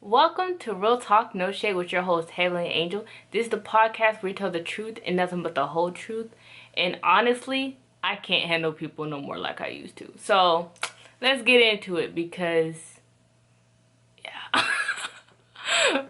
Welcome to Real Talk No Shade with your host, Heavenly Angel. This is the podcast where we tell the truth and nothing but the whole truth. And honestly, I can't handle people no more like I used to. So, let's get into it because, yeah.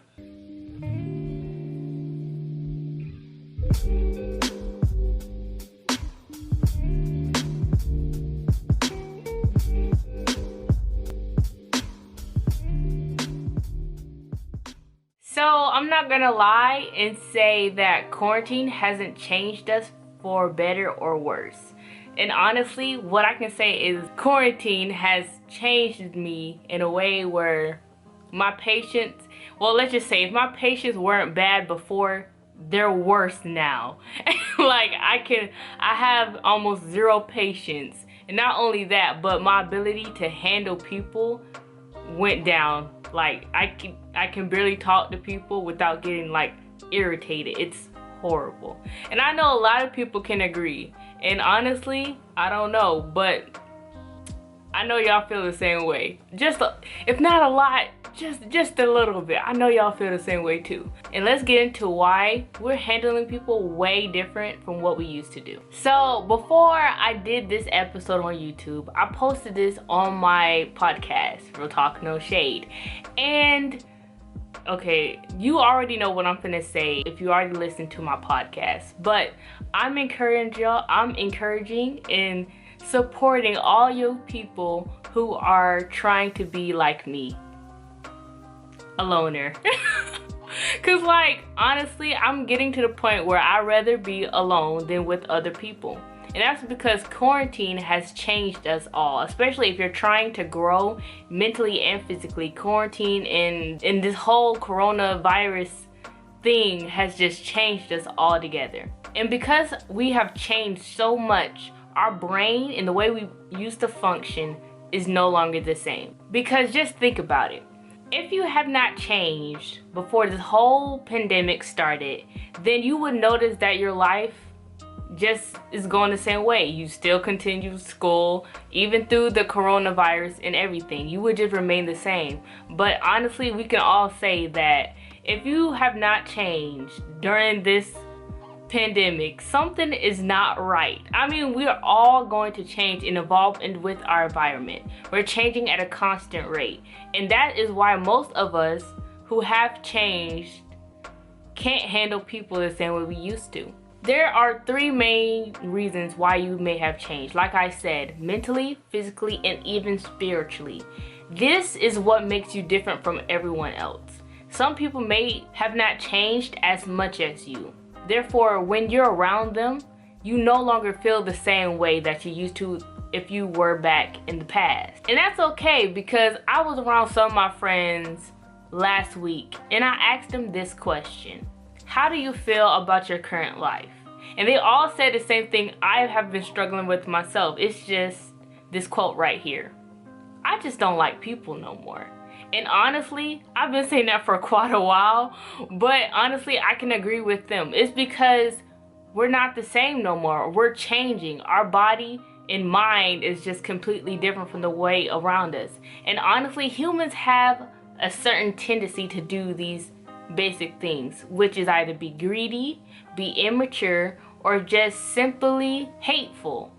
So, I'm not gonna lie and say that quarantine hasn't changed us for better or worse. And honestly, what I can say is quarantine has changed me in a way where my patience, well, let's just say if my patience weren't bad before, they're worse now. Like I have almost zero patience. And not only that, but my ability to handle people went down. Like I can barely talk to people without getting like irritated. It's horrible. And I know a lot of people can agree. And honestly, I don't know, but I know y'all feel the same way. If not a lot, just a little bit. I know y'all feel the same way too. And let's get into why we're handling people way different from what we used to do. So before I did this episode on YouTube, I posted this on my podcast, Real Talk No Shade. And okay, you already know what I'm finna say if you already listened to my podcast. But I'm encouraging and supporting all you people who are trying to be like me. A loner. Cause like, honestly, I'm getting to the point where I'd rather be alone than with other people. And that's because quarantine has changed us all, especially if you're trying to grow mentally and physically. Quarantine and this whole coronavirus thing has just changed us all together. And because we have changed so much, our brain and the way we used to function is no longer the same. Because just think about it. If you have not changed before this whole pandemic started, then you would notice that your life just is going the same way. You still continue school, even through the coronavirus and everything. You would just remain the same. But honestly, we can all say that if you have not changed during this pandemic, something is not right. I mean, we're all going to change and evolve with our environment. We're changing at a constant rate. And that is why most of us who have changed can't handle people the same way we used to. There are three main reasons why you may have changed. Like I said, mentally, physically, and even spiritually. This is what makes you different from everyone else. Some people may have not changed as much as you. Therefore, when you're around them, you no longer feel the same way that you used to if you were back in the past. And that's okay, because I was around some of my friends last week and I asked them this question: how do you feel about your current life? And they all said the same thing I have been struggling with myself. It's just this quote right here: I just don't like people no more. And honestly, I've been saying that for quite a while, but honestly, I can agree with them. It's because we're not the same no more. We're changing. Our body and mind is just completely different from the way around us. And honestly, humans have a certain tendency to do these basic things, which is either be greedy, be immature, or just simply hateful.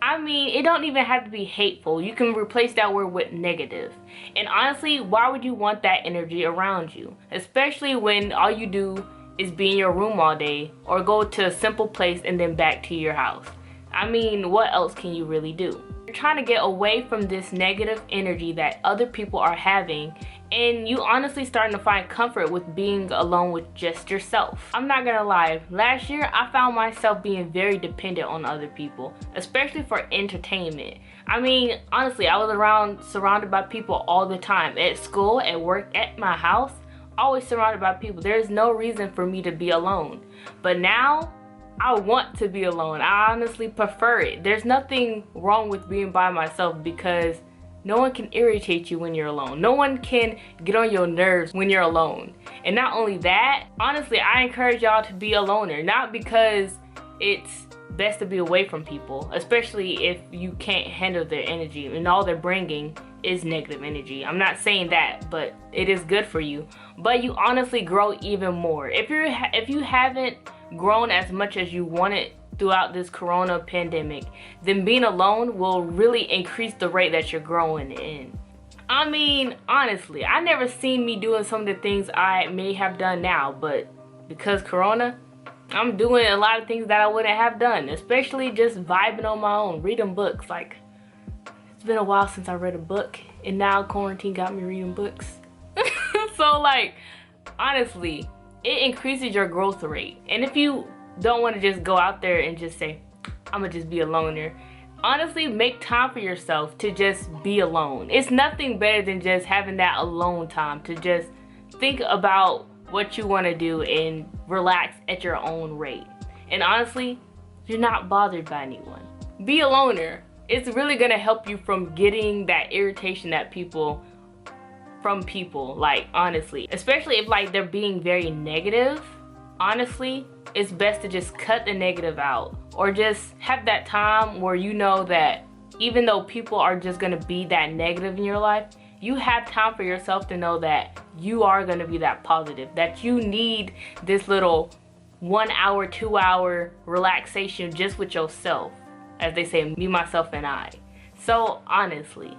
I mean, it don't even have to be hateful. You can replace that word with negative. And honestly, why would you want that energy around you? Especially when all you do is be in your room all day or go to a simple place and then back to your house. I mean, what else can you really do? You're trying to get away from this negative energy that other people are having, and you honestly starting to find comfort with being alone with just yourself. I'm not gonna lie, last year I found myself being very dependent on other people, especially for entertainment. I mean, honestly, I was surrounded by people all the time. At school, at work, at my house, always surrounded by people. There's no reason for me to be alone. But now, I want to be alone. I honestly prefer it. There's nothing wrong with being by myself because no one can irritate you when you're alone. No one can get on your nerves when you're alone. And not only that, honestly, I encourage y'all to be a loner. Not because it's best to be away from people, especially if you can't handle their energy and all they're bringing is negative energy. I'm not saying that, but it is good for you. But you honestly grow even more. If you haven't grown as much as you wanted throughout this corona pandemic, then being alone will really increase the rate that you're growing in. I mean, honestly, I never seen me doing some of the things I may have done now, but because corona, I'm doing a lot of things that I wouldn't have done, especially just vibing on my own, reading books. Like, it's been a while since I read a book, and now quarantine got me reading books. So like, honestly, it increases your growth rate. And if you don't want to just go out there and just say, I'm gonna just be a loner, honestly, make time for yourself to just be alone. It's nothing better than just having that alone time to just think about what you want to do and relax at your own rate. And honestly, you're not bothered by anyone. Be a loner. It's really gonna help you from getting that irritation that from people, like, honestly. Especially if like they're being very negative. Honestly, it's best to just cut the negative out, or just have that time where you know that even though people are just gonna be that negative in your life, you have time for yourself to know that you are gonna be that positive, that you need this little 1 hour, 2 hour relaxation just with yourself. As they say, me, myself, and I. So honestly,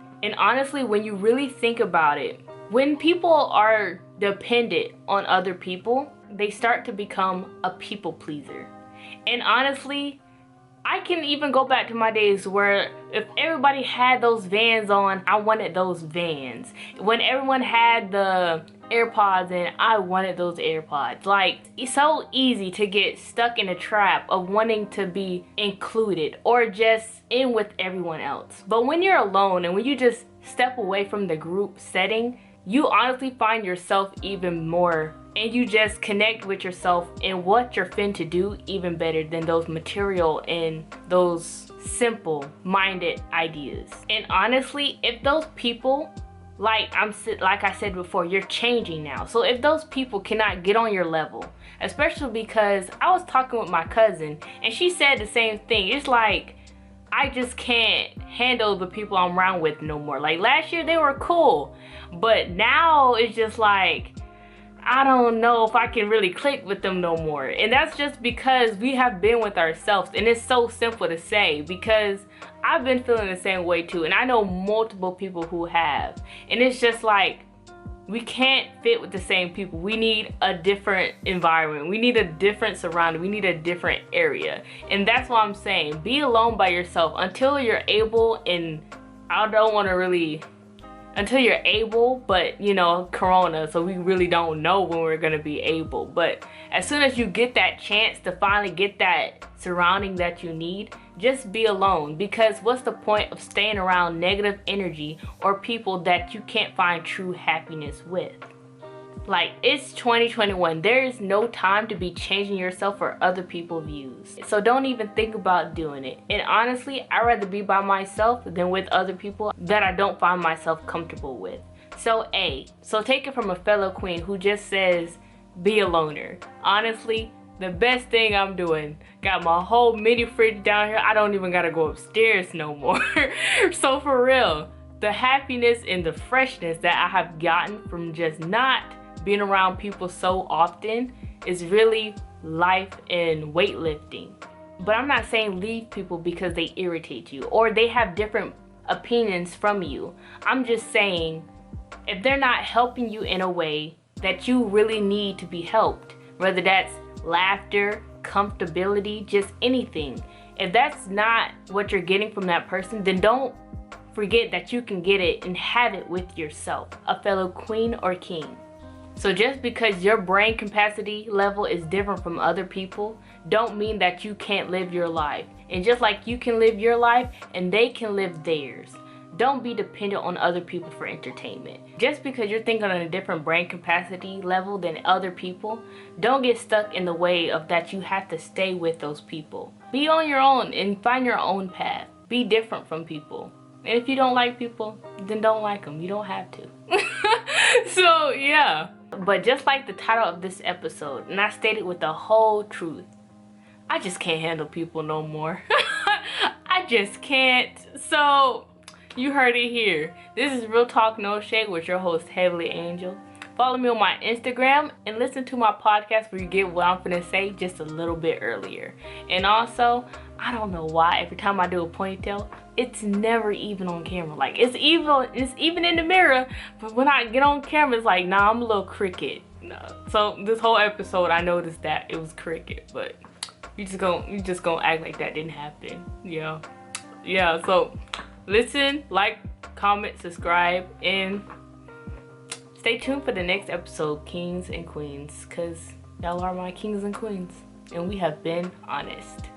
when you really think about it, when people are dependent on other people, they start to become a people pleaser. And honestly, I can even go back to my days where if everybody had those Vans on, I wanted those Vans. When everyone had the AirPods in, I wanted those AirPods. Like, it's so easy to get stuck in a trap of wanting to be included or just in with everyone else. But when you're alone and when you just step away from the group setting, you honestly find yourself even more, and you just connect with yourself and what you're fin to do even better than those material and those simple minded ideas. And honestly, if those people, like I said before, you're changing now. So if those people cannot get on your level, especially because I was talking with my cousin and she said the same thing. It's like, I just can't handle the people I'm around with no more. Like, last year they were cool, but now it's just like, I don't know if I can really click with them no more. And that's just because we have been with ourselves. And it's so simple to say, because I've been feeling the same way too. And I know multiple people who have. And it's just like, we can't fit with the same people. We need a different environment. We need a different surrounding. We need a different area. And that's what I'm saying. Be alone by yourself until you're able. And I don't want to really, until you're able, but you know, corona, so we really don't know when we're gonna be able. But as soon as you get that chance to finally get that surrounding that you need, just be alone. Because what's the point of staying around negative energy or people that you can't find true happiness with? Like, it's 2021. There is no time to be changing yourself for other people's views. So don't even think about doing it. And honestly, I'd rather be by myself than with other people that I don't find myself comfortable with. So take it from a fellow queen who just says, be a loner. Honestly, the best thing I'm doing, got my whole mini fridge down here. I don't even gotta go upstairs no more. So for real, the happiness and the freshness that I have gotten from just not being around people so often is really life and weightlifting. But I'm not saying leave people because they irritate you or they have different opinions from you. I'm just saying, if they're not helping you in a way that you really need to be helped, whether that's laughter, comfortability, just anything, if that's not what you're getting from that person, then don't forget that you can get it and have it with yourself, a fellow queen or king. So just because your brain capacity level is different from other people, don't mean that you can't live your life. And just like you can live your life and they can live theirs, don't be dependent on other people for entertainment. Just because you're thinking on a different brain capacity level than other people, don't get stuck in the way of that you have to stay with those people. Be on your own and find your own path. Be different from people. And if you don't like people, then don't like them. You don't have to. So yeah. But just like the title of this episode, and I stated with the whole truth, I just can't handle people no more. I just can't. So You heard it here. This is Real Talk No Shade with your host, Heavenly Angel. Follow me on my Instagram and listen to my podcast where you get what I'm finna say just a little bit earlier. And also, I don't know why every time I do a ponytail, it's never even on camera. Like it's even in the mirror, but when I get on camera, it's like, nah, I'm a little cricket. No. So this whole episode, I noticed that it was cricket, but you just gonna act like that didn't happen. Yeah. So listen, like, comment, subscribe, and stay tuned for the next episode, Kings and Queens, because y'all are my kings and queens, and we have been honest.